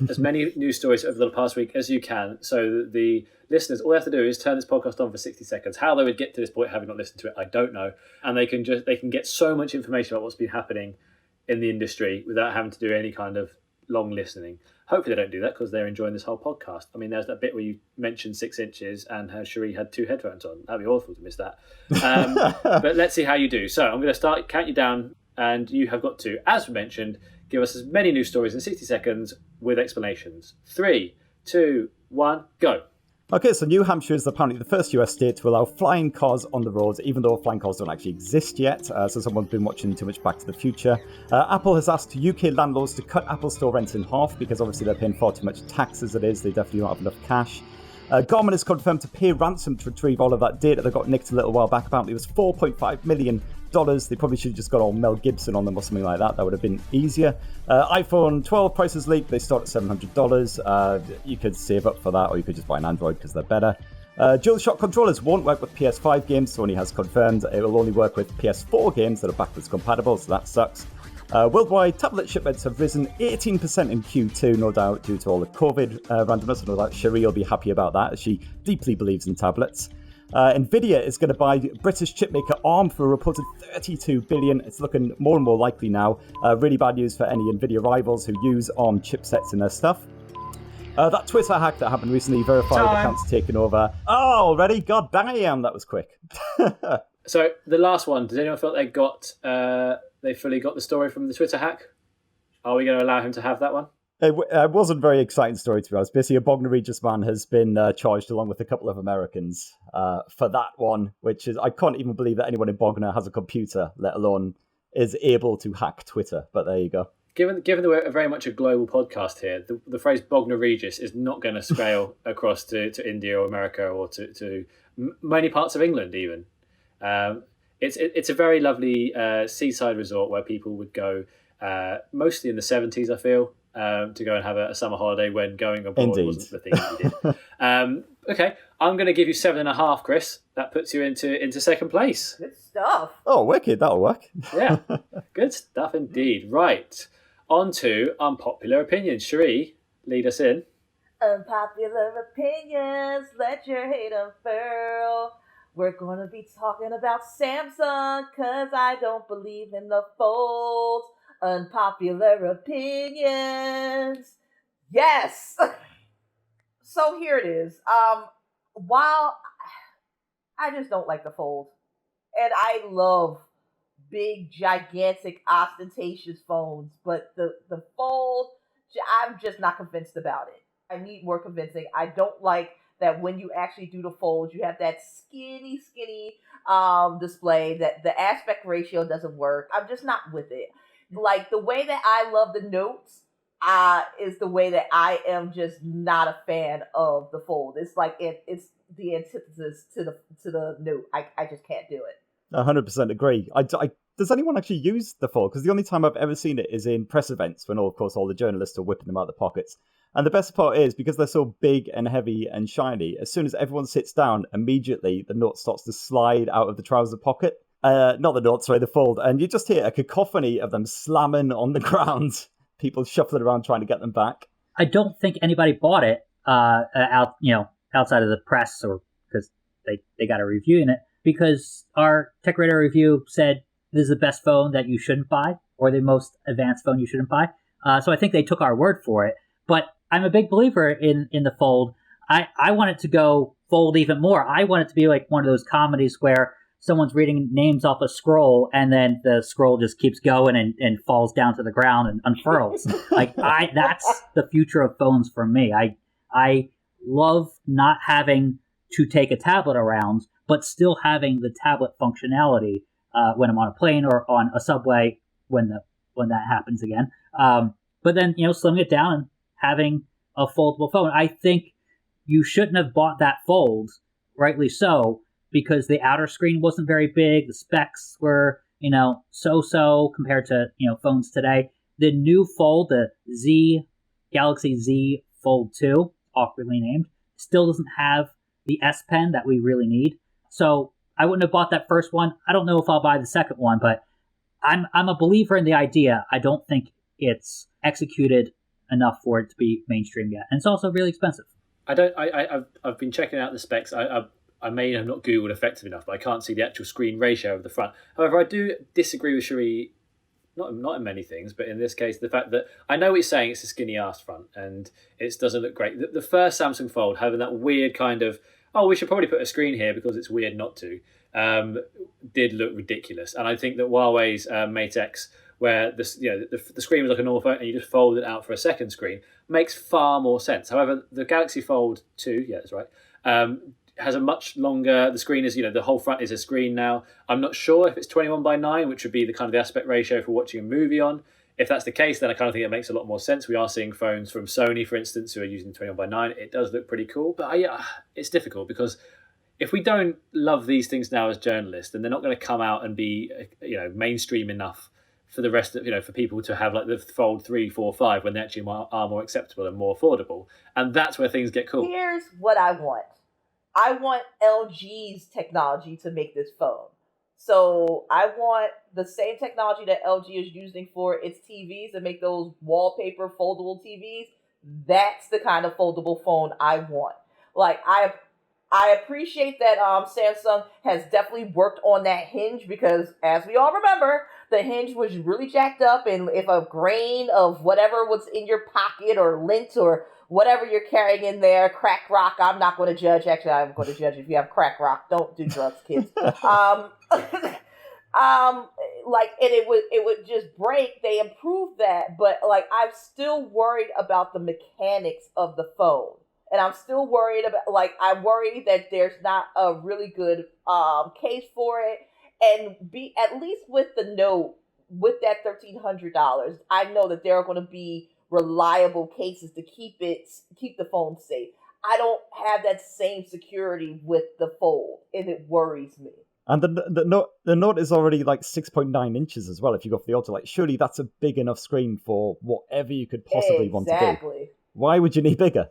as many news stories over the past week as you can, so that the listeners, all they have to do is turn this podcast on for 60 seconds. How they would get to this point having not listened to it, I don't know. And they can get so much information about what's been happening in the industry without having to do any kind of long listening. Hopefully they don't do that because they're enjoying this whole podcast. I mean, there's that bit where you mentioned 6 inches and how Sherri had 2 headphones on. That'd be awful to miss that. But let's see how you do. So I'm going to count you down, and you have got to, as we mentioned, give us as many news stories in 60 seconds with explanations. 3, 2, 1, go. Okay, so New Hampshire is apparently the first US state to allow flying cars on the roads, even though flying cars don't actually exist yet. So someone's been watching too much Back to the Future. Apple has asked UK landlords to cut Apple Store rents in half because obviously they're paying far too much tax as it is. They definitely don't have enough cash. Garmin has confirmed to pay ransom to retrieve all of that data that got nicked a little while back. Apparently it was $4.5 million. They probably should have just got all Mel Gibson on them or something like that. That would have been easier. iPhone 12 prices leaked. They start at $700. You could save up for that, or you could just buy an Android because they're better. DualShock controllers won't work with PS5 games. Sony has confirmed it will only work with PS4 games that are backwards compatible, so that sucks. Worldwide tablet shipments have risen 18% in Q2, no doubt due to all the COVID randomness. No doubt Sherri will be happy about that, as she deeply believes in tablets. Nvidia is going to buy British chipmaker ARM for a reported $32 billion. It's looking more and more likely now. Really bad news for any Nvidia rivals who use ARM chipsets in their stuff. That Twitter hack that happened recently, verified accounts taken over. Oh, already? God damn, that was quick. So the last one, does anyone feel they fully got the story from the Twitter hack? Are we going to allow him to have that one? It wasn't a very exciting story, to be honest. Basically, a Bognor Regis man has been charged along with a couple of Americans for that one, which is, I can't even believe that anyone in Bognor has a computer, let alone is able to hack Twitter. But there you go. Given that we're very much a global podcast here, the phrase Bognor Regis is not going to scale across to India or America or to many parts of England even. It's a very lovely seaside resort where people would go, mostly in the 70s, I feel, to go and have a summer holiday when going abroad wasn't the thing that you did. Okay, I'm going to give you 7.5, Chris. That puts you into second place. Good stuff. Oh, wicked. That'll work. Yeah, good stuff indeed. Right, on to unpopular opinions. Sherri, lead us in. Unpopular opinions, let your hate unfurl. We're going to be talking about Samsung, because I don't believe in the fold. Unpopular opinions. Yes! So here it is. While I just don't like the fold, and I love big, gigantic, ostentatious phones, but the fold, I'm just not convinced about it. I need more convincing. I don't like that when you actually do the fold, you have that skinny display, that the aspect ratio doesn't work. I'm just not with it. Like, the way that I love the Notes is the way that I am just not a fan of the fold. It's like it's the antithesis to the Note. I just can't do it. 100% agree. Does anyone actually use the fold? Because the only time I've ever seen it is in press events when, of course, all the journalists are whipping them out of their pockets. And the best part is, because they're so big and heavy and shiny, as soon as everyone sits down, immediately the Note starts to slide out of the trouser pocket. Not the Note, sorry, the Fold. And you just hear a cacophony of them slamming on the ground. People shuffling around trying to get them back. I don't think anybody bought it outside of the press, or because they got a review in it, because our TechRadar review said this is the best phone that you shouldn't buy, or the most advanced phone you shouldn't buy. So I think they took our word for it. But I'm a big believer in the Fold. I want it to go Fold even more. I want it to be like one of those comedies where someone's reading names off a scroll and then the scroll just keeps going and falls down to the ground and unfurls. That's the future of phones for me. I love not having to take a tablet around, but still having the tablet functionality when I'm on a plane or on a subway when that happens again. But then, slimming it down and having a foldable phone. I think you shouldn't have bought that Fold, rightly so, because the outer screen wasn't very big. The specs were, so-so compared to, phones today. The new Fold, the Galaxy Z Fold 2, awkwardly named, still doesn't have the S Pen that we really need. So I wouldn't have bought that first one. I don't know if I'll buy the second one, but I'm a believer in the idea. I don't think it's executed enough for it to be mainstream yet. And it's also really expensive. I've been checking out the specs. I may have not Googled effective enough, but I can't see the actual screen ratio of the front. However, I do disagree with Sherri, not in many things, but in this case, the fact that I know what he's saying, it's a skinny ass front and it doesn't look great. The first Samsung Fold having that weird kind of, we should probably put a screen here because it's weird not to, did look ridiculous. And I think that Huawei's Mate X, where the screen was like a normal phone and you just fold it out for a second screen, makes far more sense. However, the Galaxy Fold 2, yeah, that's right, has a much longer, the screen is, the whole front is a screen now. I'm not sure if it's 21:9, which would be the kind of the aspect ratio for watching a movie on. If that's the case, then I kind of think it makes a lot more sense. We are seeing phones from Sony, for instance, who are using 21:9. It does look pretty cool, but it's difficult because if we don't love these things now as journalists, then they're not going to come out and be, mainstream enough for the rest of, for people to have like the Fold 3, 4, 5 when they actually are more acceptable and more affordable. And that's where things get cool. Here's what I want. I want LG's technology to make this phone. So I want the same technology that LG is using for its TVs to make those wallpaper foldable TVs. That's the kind of foldable phone I want. Like I appreciate that Samsung has definitely worked on that hinge because, as we all remember, the hinge was really jacked up, and if a grain of whatever was in your pocket or lint or whatever you're carrying in there, crack rock, I'm not going to judge. Actually, I'm going to judge if you have crack rock. Don't do drugs, kids. And it would just break. They improved that, but like I'm still worried about the mechanics of the phone. And I'm still worried about, I worry that there's not a really good case for it. And at least with the Note, with that $1,300, I know that there are going to be reliable cases to keep the phone safe. I don't have that same security with the Fold, and it worries me. And the Note is already like 6.9 inches as well. If you go for the Ultra, surely that's a big enough screen for whatever you could possibly want to do. Exactly. Why would you need bigger?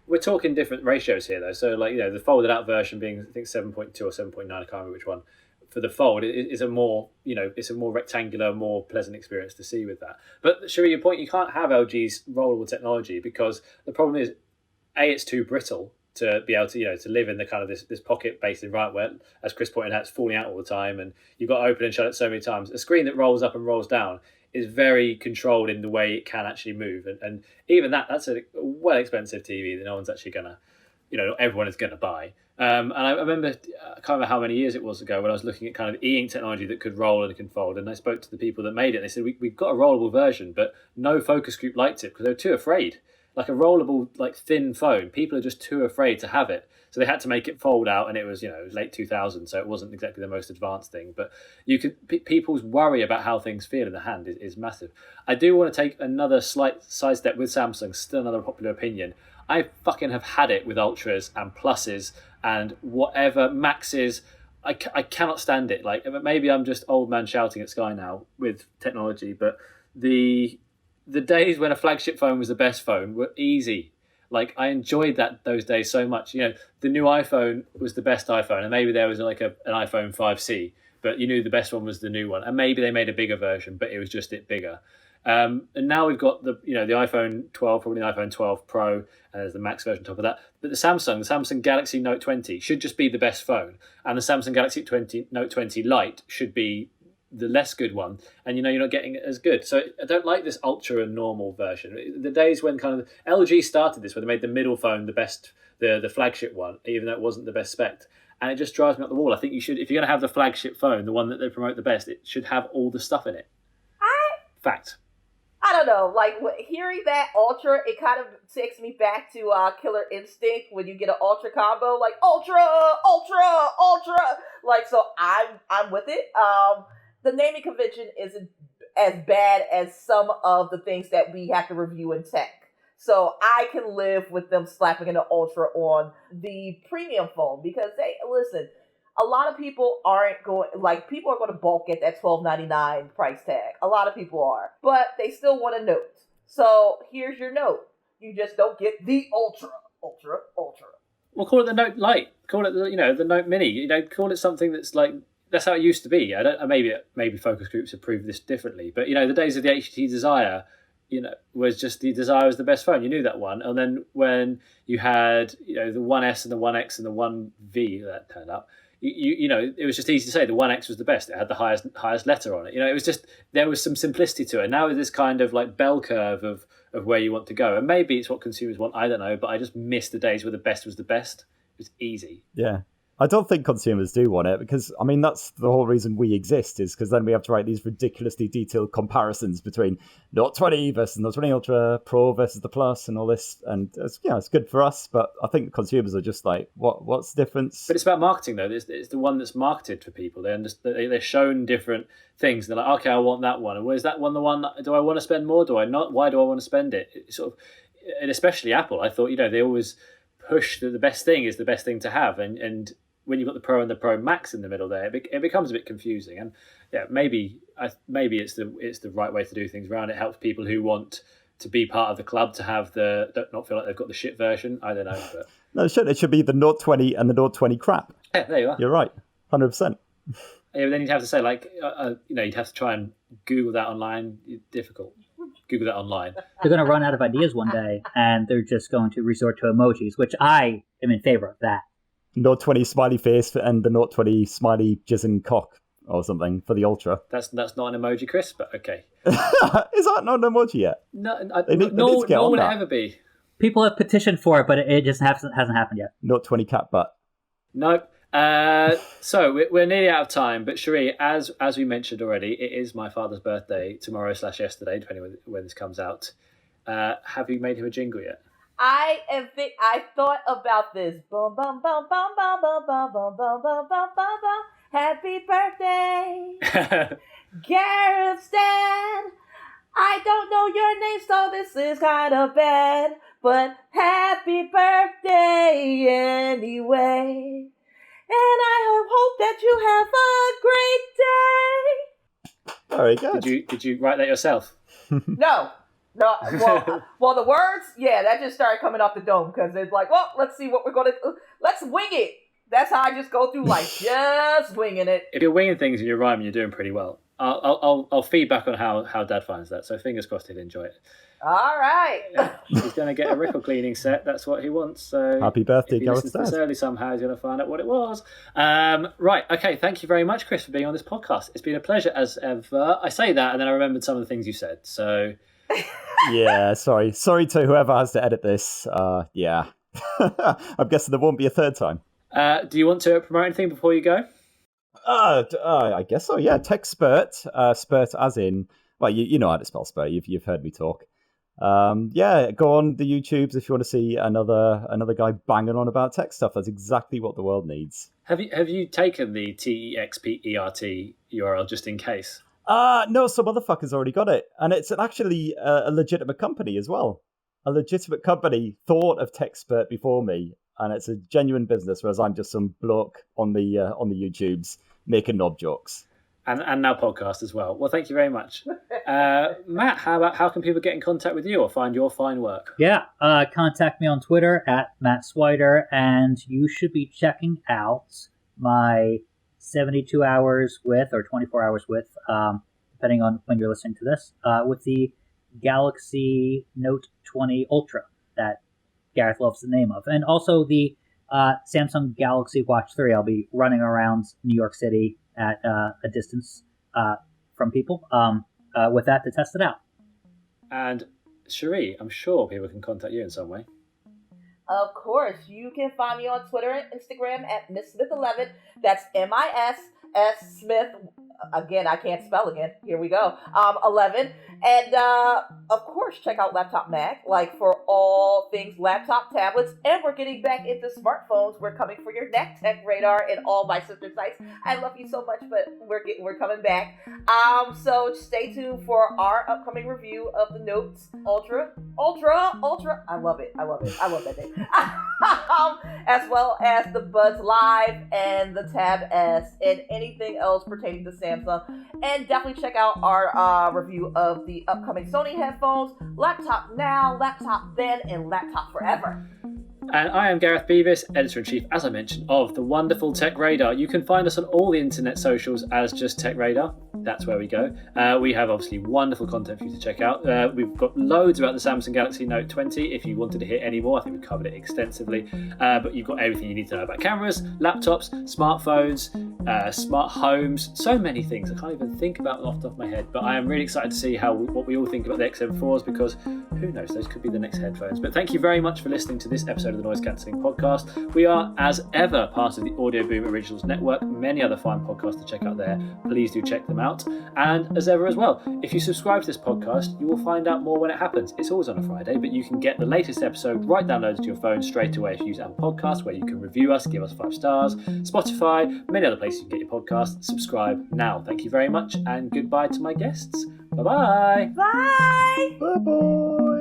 We're talking different ratios here, though. So, the folded out version being, I think, 7.2 or 7.9, I can't remember which one. For the Fold, it's a more, it's a more rectangular, more pleasant experience to see with that. But, Sherri, your point, you can't have LG's rollable technology because the problem is, it's too brittle to be able to, to live in the kind of this pocket-based environment where, as Chris pointed out, it's falling out all the time and you've got to open and shut it so many times. A screen that rolls up and rolls down is very controlled in the way it can actually move. And even that's a well expensive TV that no one's actually going to, not everyone is going to buy. And I remember, I can't remember how many years it was ago when I was looking at kind of e-ink technology that could roll and can fold. And I spoke to the people that made it. And they said, we've got a rollable version, but no focus group liked it because they were too afraid. Like a rollable, thin phone, people are just too afraid to have it. So they had to make it fold out, and it was, it was late 2000, so it wasn't exactly the most advanced thing. But people's worry about how things feel in the hand is massive. I do want to take another slight sidestep with Samsung, still another popular opinion. I fucking have had it with Ultras and Pluses and whatever Maxes. I cannot stand it. Maybe I'm just old man shouting at Sky now with technology, but the the days when a flagship phone was the best phone were easy. Like, I enjoyed those days so much. You know, the new iPhone was the best iPhone, and maybe there was like an iPhone 5C, but you knew the best one was the new one, and maybe they made a bigger version, but it was just bigger. And now we've got the iPhone 12, probably the iPhone 12 Pro, and there's the Max version on top of that. But the Samsung Galaxy Note 20 should just be the best phone, and the Samsung Galaxy Note 20 Lite should be the less good one, and you're not getting it as good. So I don't like this ultra and normal version. The days when kind of LG started this, where they made the middle phone the best, the flagship one, even though it wasn't the best spec, and it just drives me up the wall. I think you should, if you're going to have the flagship phone, the one that they promote the best, it should have all the stuff in it. Fact. I don't know, like hearing that Ultra, it kind of takes me back to Killer Instinct when you get an Ultra combo, like Ultra, Ultra, Ultra. Like, so I'm with it. The naming convention isn't as bad as some of the things that we have to review in tech. So I can live with them slapping an Ultra on the premium phone because listen, a lot of people aren't going, like, people are going to bulk at that $12.99 price tag. A lot of people are, but they still want a Note. So here's your Note. You just don't get the Ultra. Well, call it the Note Lite. Call it the Note Mini. Call it something that's like, that's how it used to be. Maybe focus groups have proved this differently, but the days of the HTC Desire, was just the Desire was the best phone. You knew that one, and then when you had the 1S and the 1X and the 1V that turned up, it was just easy to say the 1X was the best. It had the highest letter on it. It was just, there was some simplicity to it. Now with this kind of like bell curve of where you want to go, and maybe it's what consumers want. I don't know, but I just miss the days where the best was the best. It was easy. Yeah. I don't think consumers do want it because, that's the whole reason we exist, is because then we have to write these ridiculously detailed comparisons between Note 20 versus Note 20 Ultra Pro versus the Plus and all this. And it's good for us, but I think consumers are just like, what's the difference? But it's about marketing, though. It's the one that's marketed for people. They're shown different things. They're like, okay, I want that one. And where's that one? The one, do I want to spend more? Do I not? Why do I want to spend it? It's sort of, and especially Apple, I thought, they always push that the best thing is the best thing to have. And when you've got the Pro and the Pro Max in the middle there, it becomes a bit confusing. And yeah, maybe it's the right way to do things around. It helps people who want to be part of the club to have not feel like they've got the shit version. I don't know. But no, it should be the Note 20 and the Note 20 crap. Yeah, there you are. You're right, 100%. Yeah, but then you'd have to say you'd have to try and Google that online. Difficult. Google that online. They're going to run out of ideas one day, and they're just going to resort to emojis, which I am in favor of that. Note 20 smiley face and the Note 20 smiley jizzing cock or something for the Ultra. That's not an emoji, Chris, but okay. Is that not an emoji yet? No, nor will it ever be. People have petitioned for it, but it just hasn't happened yet. Note 20 cat butt. Nope. So we're nearly out of time, but Sherri, as we mentioned already, it is my father's birthday tomorrow/yesterday, depending on when this comes out. Have you made him a jingle yet? I thought about this. Bum bum bum bum bum bum bum bum bum bum bum bum bum. Happy birthday, Gareth's dad. I don't know your name, so this is kind of bad, but happy birthday anyway. And I hope that you have a great day. Very good. Did you write that yourself? No. Well, the words, that just started coming off the dome because it's like, well, let's see what we're going to, let's wing it. That's how I just go through life, just winging it. If you're winging things and you're rhyming, you're doing pretty well. I'll feedback on how Dad finds that. So fingers crossed he'll enjoy it. All right. Yeah, he's going to get a Rickle cleaning set. That's what he wants. So happy birthday, Gareth. If he listens to this early somehow, he's going to find out what it was. Right. Okay. Thank you very much, Chris, for being on this podcast. It's been a pleasure as ever. I say that, and then I remembered some of the things you said. So. Yeah, sorry to whoever has to edit this. Yeah. I'm guessing there won't be a third time. Do you want to promote anything before you go? I guess so. Yeah, Tech Spurt. Spurt as in, well, you know how to spell Spurt. You've heard me talk. Yeah, go on the YouTubes if you want to see another guy banging on about tech stuff. That's exactly what the world needs. Have you taken the TEXPERT URL just in case? No, some motherfucker's already got it, and it's actually a legitimate company as well. A legitimate company thought of TechSpurt before me, and it's a genuine business, whereas I'm just some bloke on the YouTubes making knob jokes. And now podcast as well. Well, thank you very much. Matt, how can people get in contact with you or find your fine work? Yeah, contact me on Twitter at Matt Swider, and you should be checking out my 72 hours with, or 24 hours with, depending on when you're listening to this, with the Galaxy Note 20 Ultra that Gareth loves the name of. And also the Samsung Galaxy Watch 3. I'll be running around New York City at a distance from people with that to test it out. And Sherri, I'm sure people can contact you in some way. Of course, you can find me on Twitter and Instagram at MissSmith11. That's MISS Smith. Again, I can't spell again. Here we go. 11. And of course, check out Laptop Mag, like for all things laptop, tablets, and we're getting back into smartphones. We're coming for your neck, TechRadar, and all my sister sites. I love you so much, but we're coming back. So stay tuned for our upcoming review of the Note Ultra. I love it. I love that thing. As well as the Buds Live and the Tab S and anything else pertaining to Samsung. And definitely check out our review of the upcoming Sony headphones, Laptop Now, Laptop Then, and Laptop Forever. And I am Gareth Beavis, Editor-in-Chief, as I mentioned, of the wonderful TechRadar. You can find us on all the internet socials as just TechRadar. That's where we go. We have obviously wonderful content for you to check out. We've got loads about the Samsung Galaxy Note 20 if you wanted to hear any more. I think we've covered it extensively. But you've got everything you need to know about cameras, laptops, smartphones, smart homes, so many things. I can't even think about them off the top of my head. But I am really excited to see what we all think about the XM4s, because who knows, those could be the next headphones. But thank you very much for listening to this episode of the Noise Cancelling Podcast. We are, as ever, part of the Audio Boom Originals Network. Many other fine podcasts to check out there. Please do check them out. And as ever as well, if you subscribe to this podcast, you will find out more when it happens. It's always on a Friday, but you can get the latest episode right downloaded to your phone straight away if you use Apple Podcasts, where you can review us, give us 5 stars, Spotify, many other places you can get your podcasts. Subscribe now. Thank you very much, and goodbye to my guests. Bye-bye. Bye. Bye-bye.